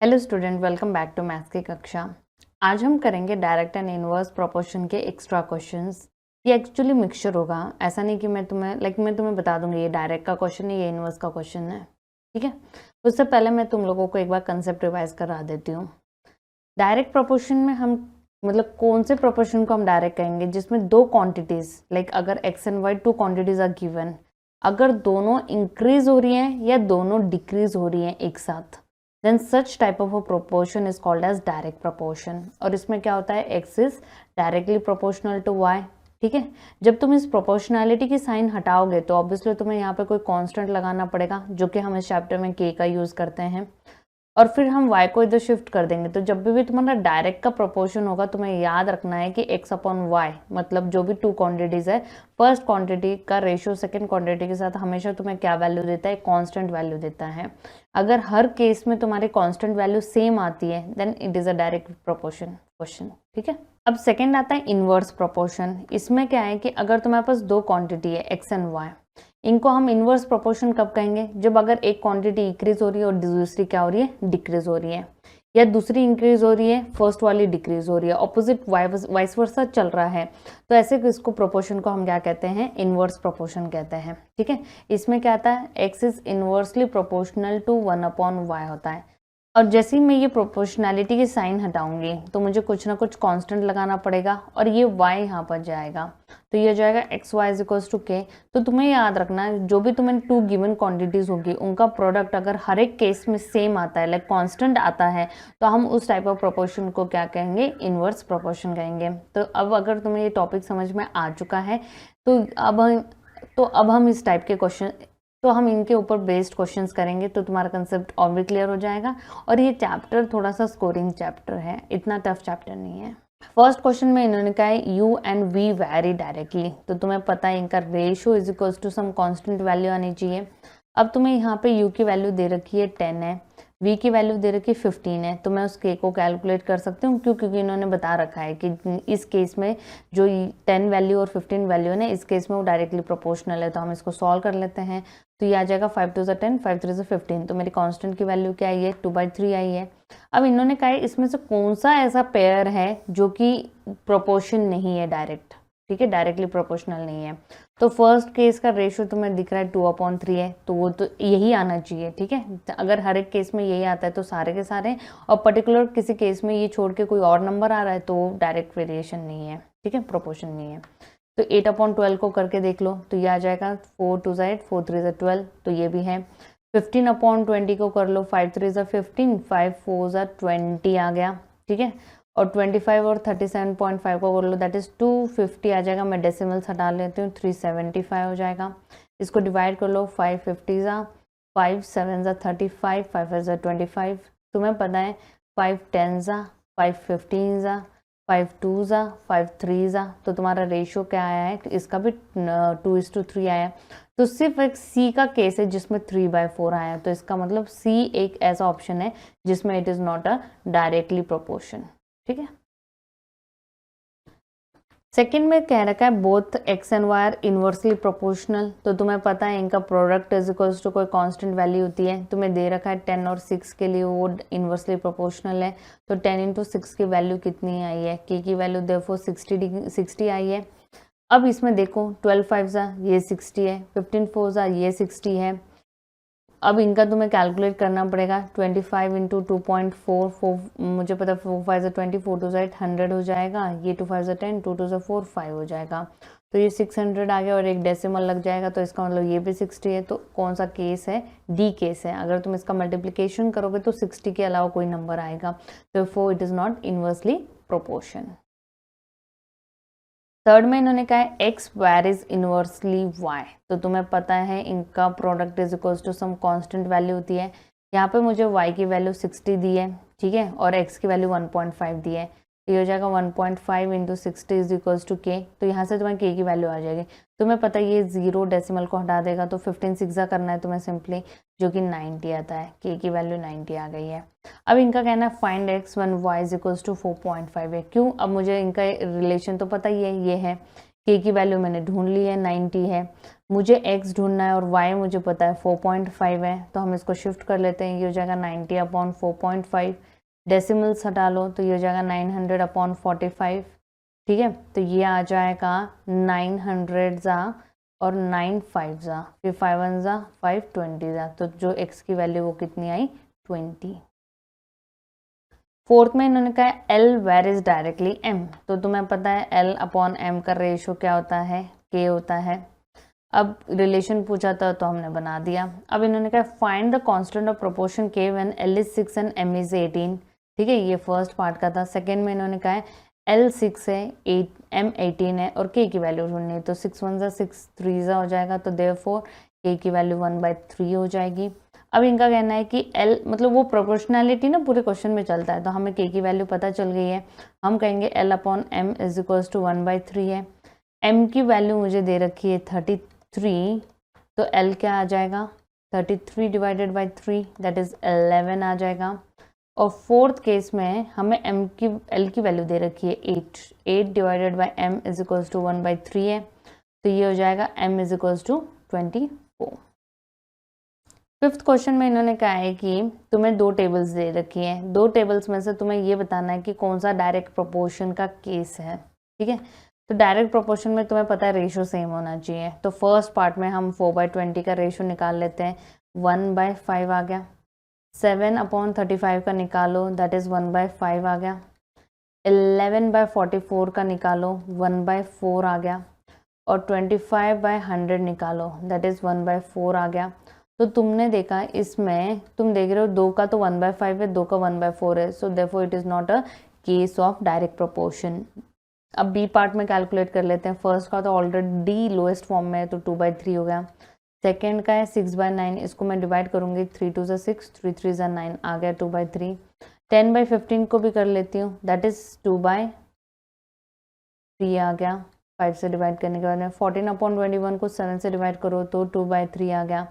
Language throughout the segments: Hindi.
Hello student, welcome back to maths की कक्षा। आज हम करेंगे डायरेक्ट एंड इनवर्स प्रोपोर्शन के एक्स्ट्रा क्वेश्चंस। ये एक्चुअली मिक्सचर होगा, ऐसा नहीं कि मैं तुम्हें बता दूंगी ये डायरेक्ट का क्वेश्चन है, ये इनवर्स का क्वेश्चन है। ठीक है, उससे पहले मैं तुम लोगों को एक बार कंसेप्ट रिवाइज करा देती हूँ। डायरेक्ट प्रोपोर्शन में हम कौन से प्रोपोर्शन को हम डायरेक्ट कहेंगे जिसमें दो क्वांटिटीज अगर x and y two quantities are given, अगर दोनों इंक्रीज हो रही हैं या दोनों डिक्रीज हो रही हैं एक साथ, then such type of a proportion is called as direct proportion। और इसमें क्या होता है, x is directly proportional to y। ठीक है, जब तुम इस प्रोपोर्शनैलिटी की साइन हटाओगे तो ऑब्वियसली तुम्हें यहाँ पे कोई कांस्टेंट लगाना पड़ेगा, जो कि हम इस चैप्टर में k का यूज करते हैं, और फिर हम y को इधर शिफ्ट कर देंगे। तो जब भी तुम्हारा डायरेक्ट का प्रोपोर्शन होगा, तुम्हें याद रखना है कि x अपॉन y, मतलब जो भी टू क्वांटिटीज है, फर्स्ट क्वांटिटी का रेशियो सेकंड क्वांटिटी के साथ हमेशा तुम्हें क्या वैल्यू देता है, कांस्टेंट वैल्यू देता है। अगर हर केस में तुम्हारी कांस्टेंट वैल्यू सेम आती है then it is a direct proportion question. ठीक है, अब सेकंड आता है इनवर्स प्रोपोर्शन। इसमें क्या है कि अगर तुम्हारे पास दो क्वांटिटी है एक्स एंड वाई, इनको हम इनवर्स प्रोपोर्शन कब कहेंगे, जब अगर एक क्वांटिटी इंक्रीज हो रही है और दूसरी क्या हो रही है, डिक्रीज हो रही है, या दूसरी इंक्रीज हो रही है फर्स्ट वाली डिक्रीज हो रही है, ऑपोजिट वाइस वर्सा चल रहा है, तो ऐसे इसको प्रोपोर्शन को हम क्या कहते हैं, इनवर्स प्रोपोर्शन कहते हैं। ठीक है, इसमें क्या आता है, x is inversely proportional to 1/y होता है। और जैसे ही मैं ये प्रोपोर्शनैलिटी की साइन हटाऊंगी तो मुझे कुछ ना कुछ कांस्टेंट लगाना पड़ेगा और ये y यहाँ पर जाएगा, तो ये जाएगा x y is equals to k. तो तुम्हें याद रखना, जो भी तुम्हें टू गिवन क्वांटिटीज होगी उनका प्रोडक्ट अगर हर एक केस में सेम आता है, लाइक कांस्टेंट आता है, तो हम उस टाइप ऑफ प्रोपोर्शन को क्या कहेंगे, इनवर्स प्रोपोर्शन कहेंगे। तो अब अगर तुम्हें ये टॉपिक समझ में आ चुका है तो अब हम इस टाइप के क्वेश्चन, तो हम इनके ऊपर बेस्ड क्वेश्चंस करेंगे, तो तुम्हारा कंसेप्ट और भी क्लियर हो जाएगा। और ये चैप्टर थोड़ा सा स्कोरिंग चैप्टर है, इतना टफ चैप्टर नहीं है। फर्स्ट क्वेश्चन में इन्होंने कहा है u and v vary directly, तो तुम्हें पता है इनका ratio is equals to some constant value आनी चाहिए। अब तुम्हें यहाँ पे u की वैल्यू दे रखी है 10 है, v की वैल्यू दे रखी है 15 है, तो मैं उस k को कैलकुलेट कर सकती हूँ, क्योंकि इन्होंने बता रखा है कि इस केस में जो 10 वैल्यू और 15 वैल्यू है ना, इस केस में वो डायरेक्टली प्रोपोर्शनल है। तो हम इसको सॉल्व कर लेते हैं, तो ये आ जाएगा 5 2 10, 5 3 15। तो मेरी कांस्टेंट की वैल्यू क्या आई है, 2/3 आई है। अब इन्होंने कहा है इसमें से कौन सा ऐसा पेयर है जो कि प्रोपोर्शन नहीं है डायरेक्ट। ठीक है, डायरेक्टली प्रोपोर्शनल नहीं है। तो फर्स्ट केस का रेशियो तुम्हें दिख रहा है 2/3 है, तो वो तो यही आना चाहिए। ठीक है, अगर हर एक केस में यही आता है तो सारे के सारे, और पर्टिकुलर किसी केस में ये छोड़ के कोई और नंबर आ रहा है तो डायरेक्ट वेरिएशन नहीं है। ठीक है, प्रोपोर्शन नहीं है। तो 8/12 को करके देख लो, तो ये आ जाएगा 4 2 8, 4 3 12, तो ये भी है। 15/20 को कर लो, 5 3 15, 5 4 20 आ गया। ठीक है, और 25 और 37.5 को कर लो, दैट इज 250 आ जाएगा। मैं डेसिमल्स हटा लेती हूँ, 375 हो जाएगा। इसको डिवाइड कर लो, 5 50 5 7 35, 5 5 25। तुम्हें पता है 5 10 5 15 5 2 5 3 तो तुम्हारा रेशियो क्या आया है, इसका भी 2:3 आया। तो सिर्फ एक सी का केस है जिसमें 3/4 आया, तो इसका मतलब सी एक ऐसा ऑप्शन है जिसमें it is not a directly proportion. ठीक है, सेकंड में कह रखा है both x and y are inversely proportional, तो तुम्हें पता है इनका प्रोडक्ट इज इक्वल्स टू कोई कांस्टेंट वैल्यू होती है। तुम्हें दे रखा है 10 और 6 के लिए वो इनवर्सली प्रोपोर्शनल है, तो 10 × 6 की वैल्यू कितनी आई है, के की वैल्यू देयरफॉर 60 आई है। अब इसमें देखो 12 5 ये 60 है, 15 4 ये 60 है। अब इनका तुम्हें कैलकुलेट करना पड़ेगा, 25 × 2.4, मुझे पता 4 5 20, 4 2 100 हो जाएगा, ये 2 5 10, 2 2 4 5 हो जाएगा, तो ये 600 आ गया और एक डेसिमल लग जाएगा, तो इसका मतलब ये भी 60 है। तो कौन सा केस है, डी केस है। अगर तुम इसका मल्टीप्लिकेशन करोगे तो 60 के अलावा कोई नंबर आएगा, तो four it is not inversely proportion. Third में इन्होंने कहा है एक्स वेरीज इनवर्सली वाई, तो तुम्हें पता है इनका product is equals to some constant value होती है। यहाँ पे मुझे y की वैल्यू 60 दी है, ठीक है, और x की वैल्यू 1.5 दी है, तो ये हो जाएगा 1.5 × 60 इज इक्वल्स टू k। तो यहाँ से तुम्हें k की वैल्यू आ जाएगी। तुम्हें पता है ये 0 डेसिमल को हटा देगा, तो 15 6 करना है तुम्हें सिंपली, जो कि 90 आता है, k की वैल्यू 90 आ गई है। अब इनका कहना है find x when y is equals to 4.5 है। क्यों, अब मुझे इनका रिलेशन तो पता ही है, ये है के की वैल्यू मैंने ढूंढ ली है 90 है, मुझे x ढूंढना है और y मुझे पता है 4.5 है, तो हम इसको शिफ्ट कर लेते हैं। ये हो जाएगा 90 अपॉन 4.5, डेसिमल्स हटा लो तो ये हो जाएगा 900 अपॉन 45, ठीक है। तो ये आ जाएगा 900 ज़ा और 9 5 ज़ा, फिर 5 1 ज़ा 5 20 ज़ा, तो जो x की वैल्यू वो कितनी आई 20। फोर्थ में इन्होंने कहा L vary is directly M, तो तुम्हें पता है L अपॉन M का रेशो क्या होता है, K होता है। अब रिलेशन पूछा था तो हमने बना दिया। अब इन्होंने कहा find the constant of proportion K when L is 6 and M is 18, ठीक है, ये फर्स्ट पार्ट का था। सेकेंड में इन्होंने कहा है L 6 है, M 18 है और K की वैल्यू ढूंढनी है, तो 6 1 6 3 हो जाएगा, तो देयरफॉर K की वैल्यू 1/3 हो जाएगी। अब इनका कहना है कि L मतलब वो प्रोपोर्शनैलिटी ना पूरे क्वेश्चन में चलता है, तो हमें K की वैल्यू पता चल गई है, हम कहेंगे L upon M is equals to 1/3 है। M की वैल्यू मुझे दे रखी है 33, तो L क्या आ जाएगा 33 डिवाइडेड बाई 3 दैट इज 11 आ जाएगा। और फोर्थ केस में हमें L की वैल्यू दे रखी है 8 divided by M is equals to 1/3 है, तो ये हो जाएगा M is equals to 24। Fifth question में इन्होंने कहा है कि तुम्हें दो टेबल्स दे रखी हैं, दो टेबल्स में से तुम्हें ये बताना है कि कौन सा डायरेक्ट प्रोपोर्शन का केस है, ठीक है। तो डायरेक्ट प्रोपोर्शन में तुम्हें पता है रेशो सेम होना चाहिए, तो फर्स्ट पार्ट में हम 4/20 का रेशो निकाल लेते हैं, 1/5 आ गया। 7 अपॉन 35 का निकालो दैट इज 1/5 आ गया। 11/44 का निकालो 1/4 आ गया। और 25/100 निकालो दैट इज 1/4 आ गया। तो तुमने देखा इसमें, तुम देख रहे हो दो का तो 1/5 है, दो का 1/4 है, so therefore it is not a case of direct proportion. अब बी पार्ट में कैलकुलेट कर लेते हैं। फर्स्ट का तो ऑलरेडी लोएस्ट फॉर्म में है, तो 2/3 हो गया। सेकेंड का है 6/9, इसको मैं डिवाइड करूंगी, 3 2 6, 3 3 9 आ गया 2/3। 10/15 को भी कर लेती हूँ, दैट इज 2/3 आ गया 5 से डिवाइड करने के बाद। 14/21 को 7 से डिवाइड करो तो 2/3 आ गया।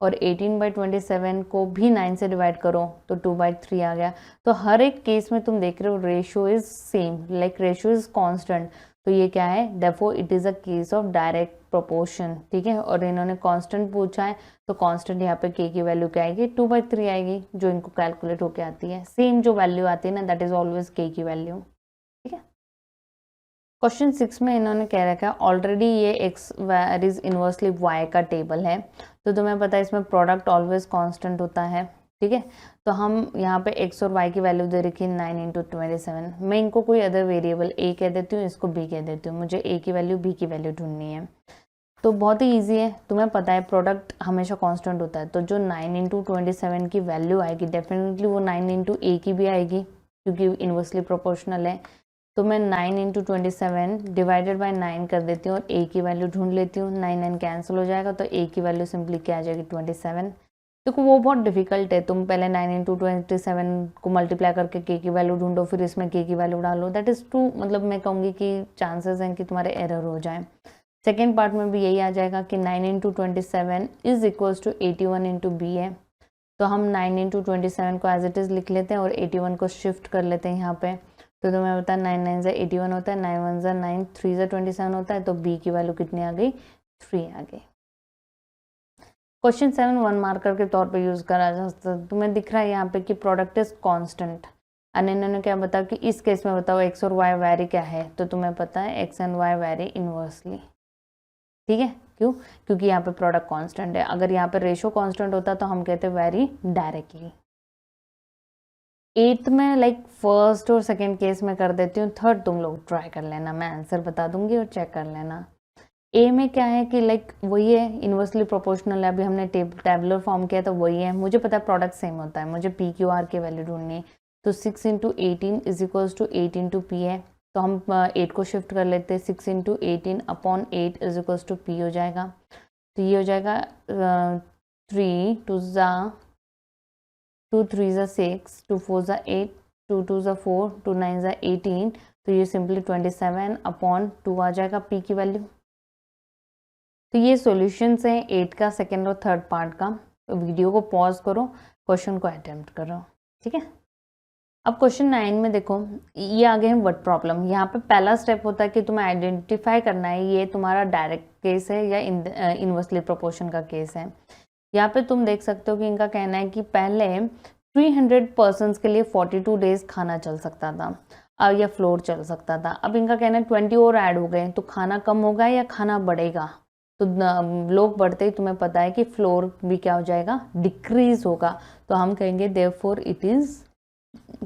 और 18/27 को भी 9 से डिवाइड करो तो 2/3 आ गया। तो हर एक केस में तुम देख रहे हो ratio is same, like ratio is constant, तो ये क्या है, therefore it is a case of direct proportion, ठीक है। और इन्होंने कांस्टेंट पूछा है, तो कांस्टेंट यहाँ पे k की वैल्यू क्या आएगी 2/3 आएगी, जो इनको कैलकुलेट होके आती है। सेम जो वैल्यू आती है ना, दैट इज ऑलवेज k की वैल्यू, ठीक है। क्वेश्चन 6 में इन्होंने कह रखा है ऑलरेडी ये x वेरीज इनवर्सली y का टेबल है, तो तुम्हें पता है इसमें प्रोडक्ट ऑलवेज कांस्टेंट होता है, ठीक है। तो हम यहाँ पे x और y की वैल्यू दे रखी है 9 × 27। मैं इनको कोई अदर वेरिएबल a कह देती हूँ, इसको b कह देती हूँ, मुझे a की वैल्यू b की वैल्यू ढूंढनी है। तो बहुत ही ईजी है, तुम्हें पता है प्रोडक्ट हमेशा कांस्टेंट होता है, तो जो 9 × 27 की वैल्यू आएगी डेफिनेटली वो 9 × a की भी आएगी, क्योंकि इनवर्सली प्रोपोर्शनल है। तो मैं 9 × 27 डिवाइडेड बाय 9 कर देती हूँ और a की वैल्यू ढूंढ लेती हूँ। 9 9 कैंसिल हो जाएगा, तो a की वैल्यू सिंपली क्या आ जाएगी 27। देखो वो बहुत डिफिकल्ट है, तुम पहले 9 × 27 को मल्टीप्लाई करके k की वैल्यू ढूंढो, फिर इसमें k की वैल्यू डालो, दैट इज टू, मतलब मैं कहूँगी कि चांसेस हैं कि तुम्हारे एरर हो जाए। सेकेंड पार्ट में भी यही आ जाएगा कि 9 × 27 इज इक्वल्स टू 81 × b है, तो हम 9 × 27 को एज इट इज़ लिख लेते हैं और 81 को शिफ्ट कर लेते हैं यहाँ पे। तो तुम्हें पता है 9 9 से 81 होता है, 9 1 से 9, 3 से 27 होता है, तो b की वैल्यू कितनी आ गई 3 आ गई। क्वेश्चन 7 1 मार्कर के तौर पे यूज करा जा सकता है। तुम्हें दिख रहा है यहाँ पे कि प्रोडक्ट इज कांस्टेंट, और इन्होंने क्या बताया कि इस केस में बताओ x और y वैरी क्या है, तो तुम्हें पता है x and y vary inversely, ठीक है। क्यों, क्योंकि यहाँ पे प्रोडक्ट कांस्टेंट है। अगर यहाँ पे रेशो कांस्टेंट होता तो हम कहते वैरी डायरेक्टली। 8th में लाइक फर्स्ट और सेकंड केस में कर देती हूँ, थर्ड तुम लोग ट्राई कर लेना, मैं आंसर बता दूंगी और चेक कर लेना। ए में क्या है कि लाइक वही है, इनवर्सली प्रोपोर्शनल है, अभी हमने टेबलर फॉर्म किया तो वही है, मुझे पता है प्रोडक्ट सेम होता है, मुझे पी क्यू आर की वैल्यू ढूंढनी है। तो 6 × 18 इज इक्वल्स टू 8 × p है, तो हम 8 को शिफ्ट कर लेते हैं, 6 × 18 upon 8 is equals to p हो जाएगा। तो ये हो जाएगा 3 2 2 3 6, 2 4 8, 2 2 4, 2 9 18, तो ये सिंपली 27 अपॉन 2 आ जाएगा p की वैल्यू। तो ये सॉल्यूशंस हैं 8 का सेकेंड और थर्ड पार्ट का। तो वीडियो को पॉज करो, क्वेश्चन को अटेम्प्ट करो, ठीक है। अब क्वेश्चन 9 में देखो, ये आ गए हैं वर्ड प्रॉब्लम। यहाँ पे पहला स्टेप होता है कि तुम्हें आइडेंटिफाई करना है ये तुम्हारा डायरेक्ट केस है या इनवर्सली प्रोपोर्शन का केस है। यहाँ पे तुम देख सकते हो कि इनका कहना है कि पहले 300 पर्सन्स के लिए 42 डेज खाना चल सकता था या फ्लोर चल सकता था। अब इनका कहना है 20 और ऐड हो गए, तो खाना कम होगा या खाना बढ़ेगा? तो लोग बढ़ते ही तुम्हें पता है कि फ्लोर भी क्या हो जाएगा, डिक्रीज होगा। तो हम कहेंगे therefore it is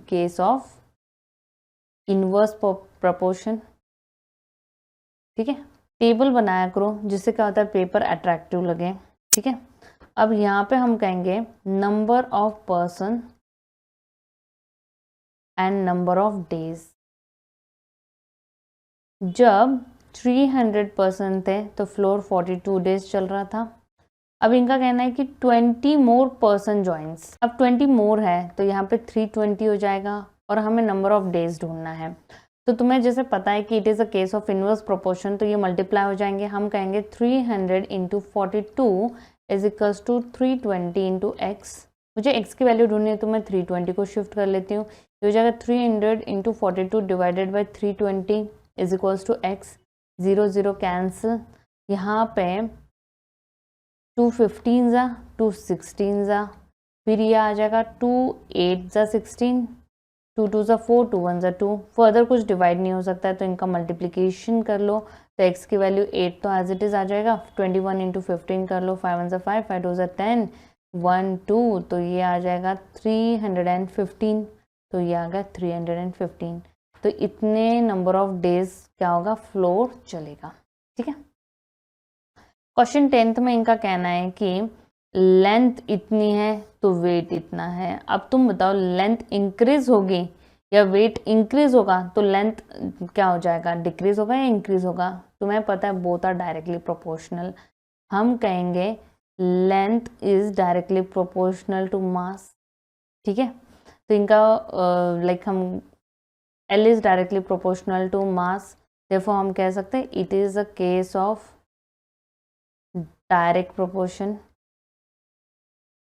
case of inverse proportion. ठीक है, टेबल बनाया करो जिससे क्या होता है पेपर अट्रैक्टिव लगे। ठीक है, अब यहाँ पे हम कहेंगे number of person and number of days. जब 300 पर्सन थे तो फ्लोर 42 डेज चल रहा था। अब इनका कहना है कि 20 मोर पर्सन ज्वाइंस। अब 20 मोर है तो यहाँ पे 320 हो जाएगा और हमें नंबर ऑफ डेज ढूंढना है। तो तुम्हें जैसे पता है कि it is a case of inverse proportion, तो ये मल्टीप्लाई हो जाएंगे। हम कहेंगे 300 into 42 is equals to 320 into x. मुझे एक्स की वैल्यू ढूंढनी है तो मैं 320 को शिफ्ट कर लेती हूँ। ये हो जाएगा 300 into 42 divided by 320 is equals to x. 0 0 cancel, यहाँ पे 2 15 ज़ा 2 16 ज़ा, फिर ये आ जाएगा 2 8 ज़ा 16, 2 2 ज़ा 4, 2 1 ज़ा 2। फर्दर कुछ डिवाइड नहीं हो सकता है तो इनका मल्टीप्लिकेशन कर लो। तो x की वैल्यू 8 तो एज इट इज़ आ जाएगा। 21 इंटू 15 कर लो, 5 1 ज़ा 5, 5 2 ज़ा 10, 1 2, तो ये आ जाएगा 315। तो ये आ गया 315। तो इतने नंबर ऑफ डेज क्या होगा, फ्लोर चलेगा। ठीक है, क्वेश्चन 10th में इनका कहना है कि लेंथ इतनी है तो वेट इतना है। अब तुम बताओ लेंथ इंक्रीज होगी या वेट इंक्रीज होगा, तो लेंथ क्या हो जाएगा, डिक्रीज होगा या इंक्रीज होगा? तुम्हें पता है बोथ आर डायरेक्टली प्रोपोर्शनल। हम कहेंगे length is directly proportional to mass. ठीक है, तो इनका हम L is directly proportional to mass, therefore हम कह सकते हैं it is a case of direct proportion.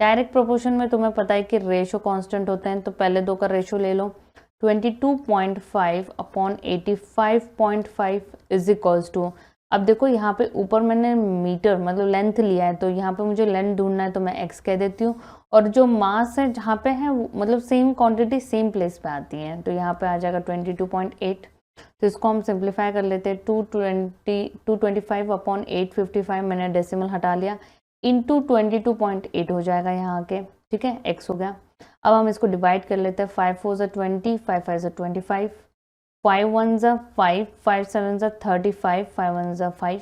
Direct proportion में तुम्हें पता है कि रेशो कांस्टेंट होते हैं, तो पहले दो का रेशो ले लो। 22.5 अपॉन 85.5 इज इक्वल्स टू, अब देखो यहाँ पे ऊपर मैंने मीटर मतलब लेंथ लिया है, तो यहाँ पे मुझे लेंथ ढूंढना है तो मैं x कह देती हूँ। और जो मास है जहाँ पे है मतलब सेम क्वांटिटी सेम प्लेस पे आती है, तो यहाँ पे आ जाएगा 22.8। तो इसको हम सिंप्लीफाई कर लेते हैं। 225 अपॉन 855 मैंने डेसिमल हटा लिया, इंटू 22.8 हो जाएगा यहाँ के। ठीक है, x हो गया। अब हम इसको डिवाइड कर लेते हैं। 5 4 ज़ा 20, 5 5 ज़ा 25, 5 1 ज़ा 5, 5 7 ज़ा 35, 5 1 ज़ा 5।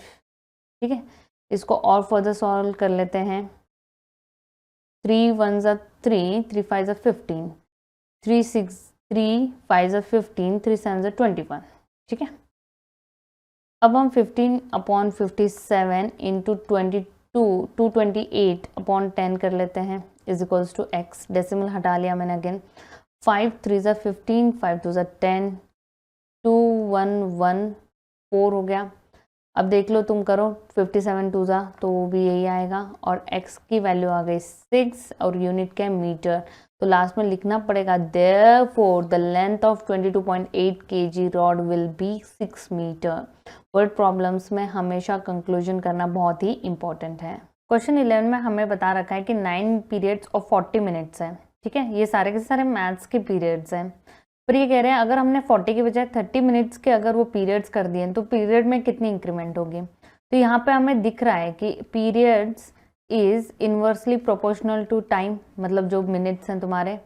ठीक है, इसको और फर्दर सॉल्व कर लेते हैं। 3 1 ज़ा 3, 3 5 ज़ा 15, 3 6 3 5 ज़ा 15, 3 7 ज़ा 21। ठीक है, अब हम 15 अपॉन 57 इंटू 228 अपॉन 10 कर लेते हैं is equals to x. Decimal हटा लिया मैंने अगेन। 5 3 ज़ा 15, 5 2 ज़ा 10, 2 1 1 4 हो गया। अब देख लो तुम करो 57 2 ज़ा, तो वो भी यही आएगा। और x की वैल्यू आ गई 6 और यूनिट क्या है, मीटर। तो लास्ट में लिखना पड़ेगा therefore the length of 22.8 kg rod will be 6 metre. Word problems में हमेशा कंक्लूजन करना बहुत ही इंपॉर्टेंट है। क्वेश्चन 11 में हमें बता रखा है कि 9 पीरियड्स ऑफ 40 मिनट्स है। ठीक है, ये सारे के सारे मैथ्स के पीरियड्स हैं, पर ये कह रहे हैं अगर हमने 40 के बजाय 30 मिनट्स के अगर वो पीरियड्स कर दिए तो पीरियड में कितनी इंक्रीमेंट होगी। तो यहाँ पे हमें दिख रहा है कि periods is inversely proportional to time, मतलब जो मिनट्स हैं तुम्हारे।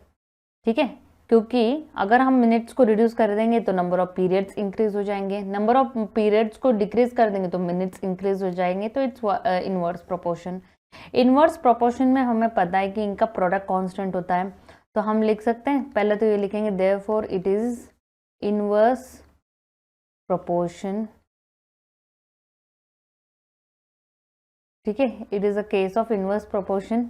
ठीक है, क्योंकि अगर हम मिनट्स को रिड्यूस कर देंगे तो नंबर ऑफ पीरियड्स इंक्रीज हो जाएंगे, नंबर ऑफ पीरियड्स को डिक्रीज कर देंगे तो मिनट्स इंक्रीज हो जाएंगे। तो it's inverse proportion. Inverse proportion में हमें पता है कि इनका प्रोडक्ट कांस्टेंट होता है, तो हम लिख सकते हैं। पहले तो ये लिखेंगे therefore it is inverse proportion. ठीक है, it is a case of inverse proportion.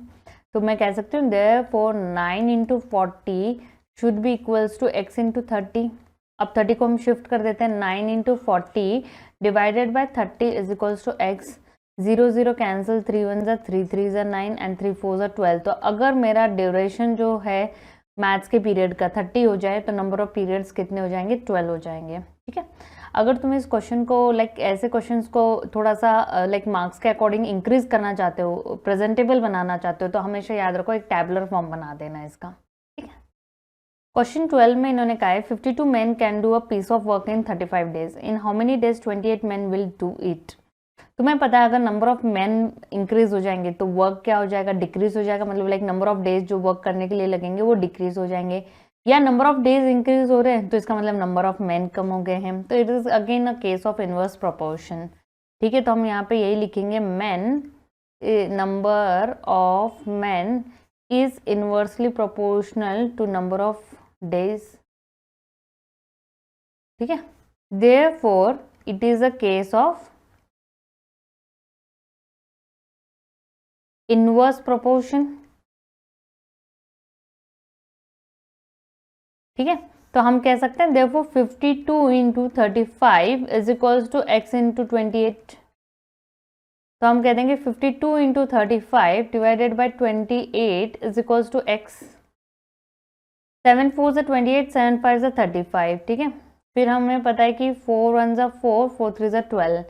तो मैं कह सकती हूँ therefore 9 into 40 should be equals to x into 30। अब 30 को हम शिफ्ट कर देते हैं। 9 into 40 divided by 30 is equals to x। 0 0 cancel, 3 1 ज़ा 3, 3 ज़ा 9 एंड 3 4 ज़ा 12। तो अगर मेरा ड्यूरेशन जो है मैथ्स के पीरियड का 30 हो जाए तो नंबर ऑफ पीरियड्स कितने हो जाएंगे, 12 हो जाएंगे। ठीक है, अगर तुम इस क्वेश्चन को ऐसे क्वेश्चंस को थोड़ा सा मार्क्स के अकॉर्डिंग इंक्रीज करना चाहते हो, प्रेजेंटेबल बनाना चाहते हो, तो हमेशा याद रखो एक टैबुलर फॉर्म बना देना इसका। ठीक है, क्वेश्चन 12 में इन्होंने कहा है 52 men can do a piece of work in 35 days, in how many days 28 men will do it. तुम्हें पता है अगर नंबर ऑफ मेन इंक्रीज हो जाएंगे तो वर्क क्या हो जाएगा, डिक्रीज हो जाएगा, मतलब नंबर ऑफ डेज जो वर्क करने के लिए लगेंगे वो डिक्रीज हो जाएंगे, या नंबर ऑफ डेज इंक्रीज हो रहे हैं तो इसका मतलब नंबर ऑफ मेन कम हो गए हैं। तो it is again a case of inverse proportion. ठीक है, तो हम यहाँ पे यही लिखेंगे men, number of men is inversely proportional to number of days. ठीक है, therefore it is a case of inverse proportion. ठीक है, तो हम कह सकते हैं therefore 52 into 35 is equals to x into 28। तो हम कह देंगे 52 into 35 divided by 28 is equals to x। 7 4 से 28, 7 5 से 35। ठीक है, फिर हमें पता है कि 4 1 जा 4, 4 3 जा 12,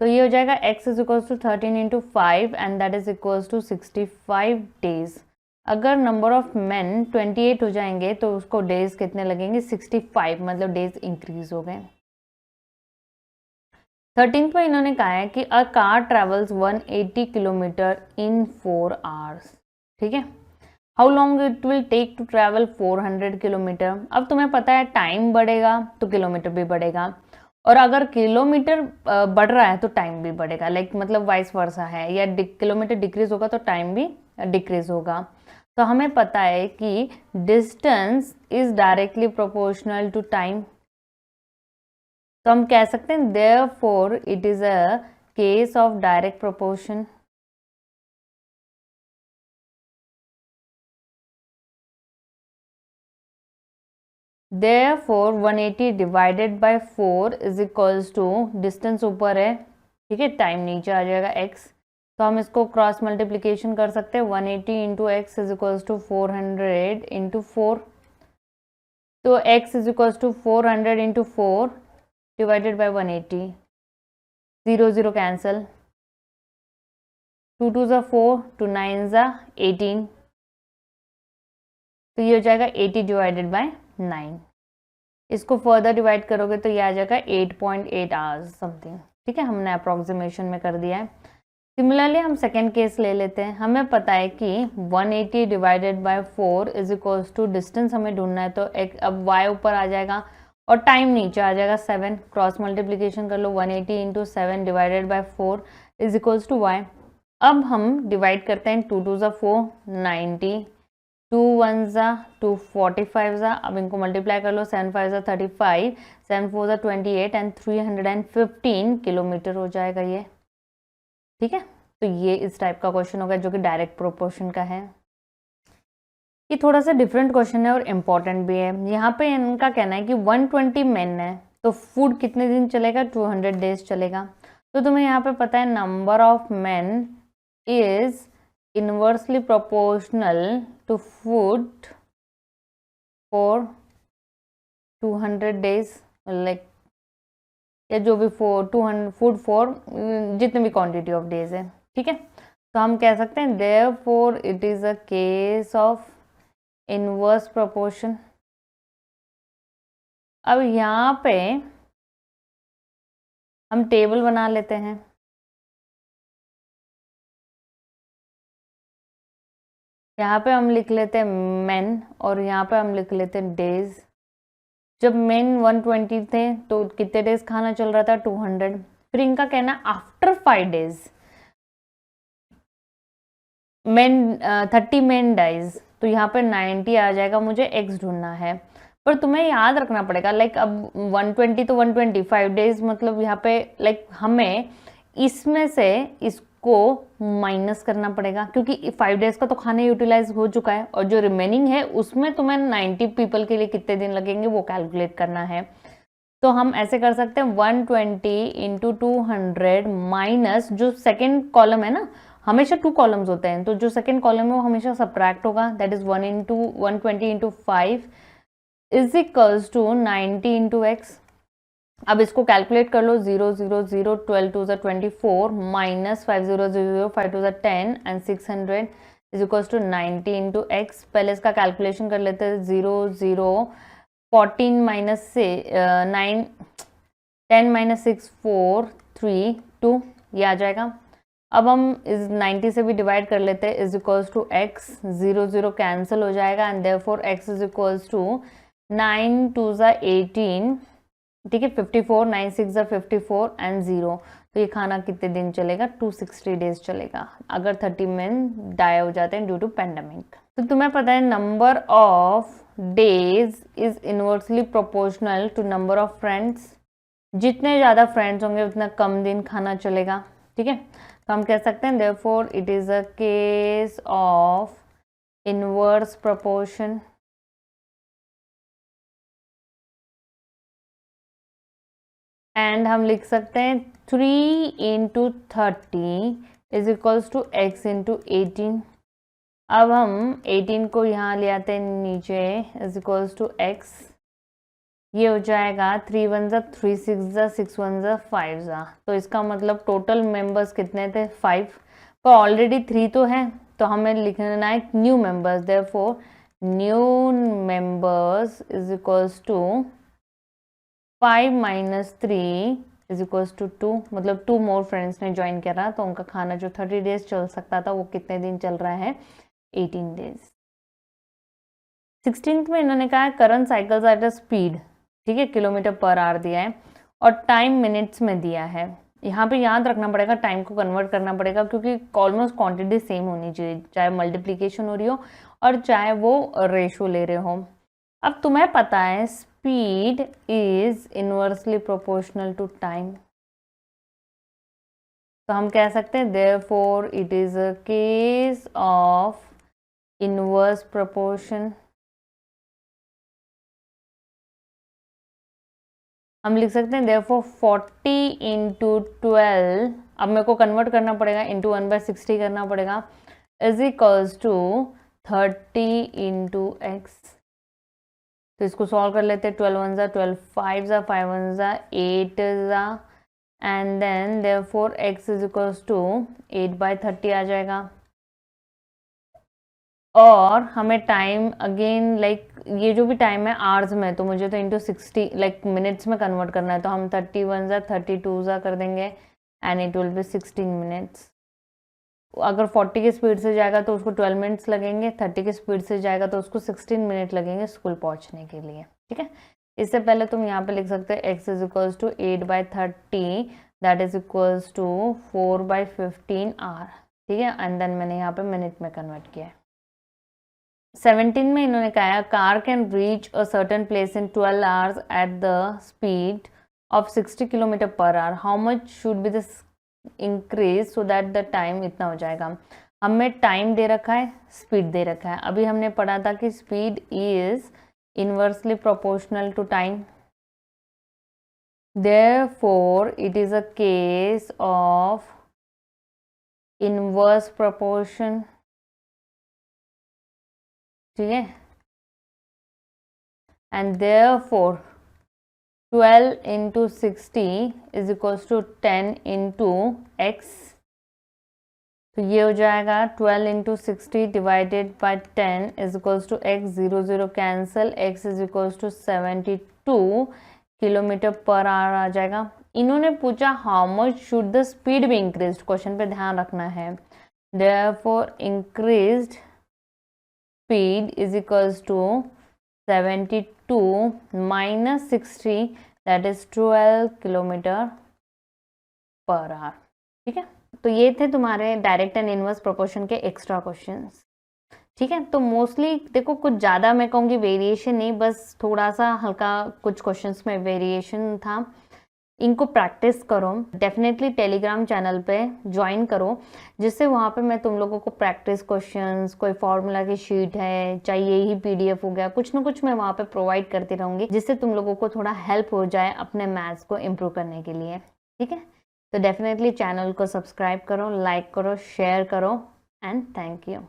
तो ये हो जाएगा x is equals to 13 into 5 and that is equals to 65 days। अगर नंबर ऑफ मेन 28 हो जाएंगे तो उसको डेज कितने लगेंगे, 65, मतलब डेज इंक्रीज हो गए। 13th में इन्होंने कहा है कि a car travels 180 kilometre in 4 hours। ठीक है, how long it will take to travel 400 kilometre. अब तुम्हें पता है टाइम बढ़ेगा तो किलोमीटर भी बढ़ेगा, और अगर किलोमीटर बढ़ रहा है तो टाइम भी बढ़ेगा, मतलब वाइस वर्सा है, या किलोमीटर डिक्रीज होगा तो टाइम भी डिक्रीज होगा। तो हमें पता है कि distance is directly proportional to time, तो हम कह सकते हैं therefore it is a case of direct proportion. Therefore 180 divided by 4 is equals to, distance ऊपर है, ठीक है, टाइम नीचे आ जाएगा x, तो हम इसको क्रॉस मल्टीप्लीकेशन कर सकते हैं। 180 into x is equals to 400 into 4, तो x is equals to 400 into 4 divided by 180, 0 0 cancel, 2 2 ज़ा 4, 2 9 ज़ा 18, तो ये हो जाएगा 80 डिवाइडेड बाय 9। इसको फर्दर डिवाइड करोगे तो ये आ जाएगा 8.8 आवर्स समथिंग। ठीक है, हमने अप्रोक्सीमेशन में कर दिया है। सिमिलरली हम सेकेंड केस ले लेते हैं। हमें पता है कि 180 divided by 4 is equals to, distance हमें ढूंढना है तो एक अब y ऊपर आ जाएगा और टाइम नीचे आ जाएगा 7, क्रॉस मल्टीप्लीकेशन कर लो, 180 into 7 divided by 4 is equals to y। अब हम डिवाइड करते हैं, 2 2 ज़ा 4, 90, 2 1 ज़ा 2, 45 ज़ा, अब इनको मल्टीप्लाई कर लो, 7 5 ज़ा 35, 7 4 ज़ा 28 एंड 315 किलोमीटर हो जाएगा ये। ठीक है, तो ये इस टाइप का क्वेश्चन होगा जो कि डायरेक्ट प्रोपोर्शन का है। ये थोड़ा सा डिफरेंट क्वेश्चन है और इम्पॉर्टेंट भी है। यहाँ पे इनका कहना है कि 120 मेन है तो फूड कितने दिन चलेगा, 200 डेज चलेगा। तो तुम्हें यहाँ पे पता है number of men is inversely proportional to food for 200 days, या जो भी फूड फॉर जितने भी क्वांटिटी ऑफ डेज है। ठीक है, तो हम कह सकते हैं therefore it is a case of inverse proportion. अब यहाँ पे हम टेबल बना लेते हैं। यहाँ पे हम लिख लेते हैं मेन और यहाँ पे हम लिख लेते हैं डेज। जब मेन 120 थे तो कितने डेज खाना चल रहा था, 200। फिर इनका कहना after 5 days men 30 men dies, तो यहाँ पे 90 आ जाएगा। मुझे एक्स ढूंढना है, पर तुम्हें याद रखना पड़ेगा अब 120 तो 125 डेज, मतलब यहाँ पे हमें इसमें से इसको माइनस करना पड़ेगा क्योंकि 5 डेज का तो खाना यूटिलाइज हो चुका है और जो रिमेनिंग है उसमें तुम्हें 90 पीपल के लिए कितने दिन लगेंगे वो कैलकुलेट करना है। तो हम ऐसे कर सकते हैं 120 इंटू 200 माइनस जो सेकेंड कॉलम है ना हमेशा 2 कॉलम्स होते हैं, तो जो सेकेंड कॉलम है वो हमेशा सब्ट्रैक्ट होगा, that is 1 into 120 into 5 is equals to 90 into x. अब इसको कैलकुलेट कर लो, 0 0 0 12 2 24 minus 5 0 0 5 2 10 and 600 is equals to 90 into x. पहले इसका कैलकुलेशन कर लेते हैं, 0 0 14 माइनस से 9 10 माइनस 6 4 3 2 ये आ जाएगा। अब हम इस 90 से भी डिवाइड कर लेते हैं, is equals to x, 0 0 cancel हो जाएगा and therefore x is equals to 9 2 18, ठीक है, 54 9 6 54 एंड 0। तो ये खाना कितने दिन चलेगा? 260 डेज चलेगा, अगर 30 men डाई हो जाते हैं ड्यू टू पेंडेमिक। तो तुम्हें पता है number of days is inversely proportional to number of friends. जितने ज़्यादा फ्रेंड्स होंगे उतना कम दिन खाना चलेगा, ठीक है। तो हम कह सकते हैं therefore it is a case of inverse proportion. And हम लिख सकते हैं 3 into 30 is equals to x into 18। अब हम 18 को यहाँ ले आते हैं नीचे, इज इक्वल्स टू एक्स, ये हो जाएगा 3 1 जा 3 6 जा 6 1 जा 5 जा। तो इसका मतलब टोटल मेंबर्स कितने थे? 5, पर ऑलरेडी 3 तो है, तो हमें लिखना है new members, therefore new members is equals to 5 minus 3 is equals to 2, मतलब 2 मोर फ्रेंड्स ने ज्वाइन करा, तो उनका खाना जो 30 डेज चल सकता था वो कितने दिन चल रहा है? 18 डेज। 16th में इन्होंने कहा है current cycles at a speed, ठीक है, किलोमीटर पर आवर दिया है और टाइम मिनट्स में दिया है। यहाँ पे याद रखना पड़ेगा, टाइम को कन्वर्ट करना पड़ेगा क्योंकि ऑलमोस्ट क्वांटिटी सेम होनी चाहिए, चाहे मल्टीप्लिकेशन हो रही हो और चाहे वो रेशो ले रहे हो। अब तुम्हें पता है speed is inversely proportional to time, तो हम कह सकते हैं therefore it is a case of inverse proportion. हम लिख सकते हैं देयरफॉर 40 इंटू 12, अब मेरे को कन्वर्ट करना पड़ेगा, इंटू 1/60 करना पड़ेगा, is equals to 30 into x. तो इसको सॉल्व कर लेते हैं, 12 1 जा 12 5 जा 5 1 जा 8 जा and then therefore x is equals to 8/30 आ जाएगा। और हमें टाइम अगेन लाइक ये जो भी टाइम है आवर्स में, तो मुझे तो इंटू 60 लाइक मिनट्स में कन्वर्ट करना है, तो हम 31 जा 32 जा कर देंगे and it will be 16 minutes. अगर 40 की स्पीड से जाएगा तो उसको 12 मिनट्स लगेंगे, 30 की स्पीड से जाएगा तो उसको 16 मिनट लगेंगे स्कूल पहुंचने के लिए, ठीक है। इससे पहले तुम यहाँ पे लिख सकते हैं x is equals to 8/30 that is equals to 4/15 hour, ठीक है, एंड देन मैंने यहाँ पे मिनट में कन्वर्ट किया है। 17 में इन्होंने कहा car can reach a certain place in 12 hours at the speed of 60 kilometre per our, how much should be the increase so that the time इतना हो जाएगा। हमें टाइम दे रखा है, स्पीड दे रखा है। अभी हमने पढ़ा था कि speed is inversely proportional to time, therefore it is a case of inverse proportion, ठीक है, and therefore 12 into 60 is equals to 10 into x। तो ये हो जाएगा 12 into 60 divided by 10 is equals to x, 0 0 cancel, x is equals to 72 kilometre per hour आ जाएगा। इन्होंने पूछा how much should the speed be increased, question पे ध्यान रखना है। Therefore increased speed is equals to 72 minus 60 that is 12 kilometre per hour, ठीक है। तो ये थे तुम्हारे डायरेक्ट एंड इनवर्स प्रोपोर्शन के एक्स्ट्रा क्वेश्चंस, ठीक है। तो मोस्टली देखो कुछ ज़्यादा मैं कहूँगी वेरिएशन नहीं, बस थोड़ा सा हल्का कुछ क्वेश्चंस में वेरिएशन था। इनको प्रैक्टिस करो, डेफिनेटली टेलीग्राम चैनल पे ज्वाइन करो, जिससे वहाँ पे मैं तुम लोगों को प्रैक्टिस क्वेश्चंस, कोई फॉर्मूला की शीट है, चाहे यही PDF हो गया, कुछ ना कुछ मैं वहाँ पे प्रोवाइड करती रहूँगी, जिससे तुम लोगों को थोड़ा हेल्प हो जाए अपने मैथ्स को इम्प्रूव करने के लिए, ठीक है। तो डेफिनेटली चैनल को सब्सक्राइब करो, लाइक करो, शेयर करो एंड थैंक यू।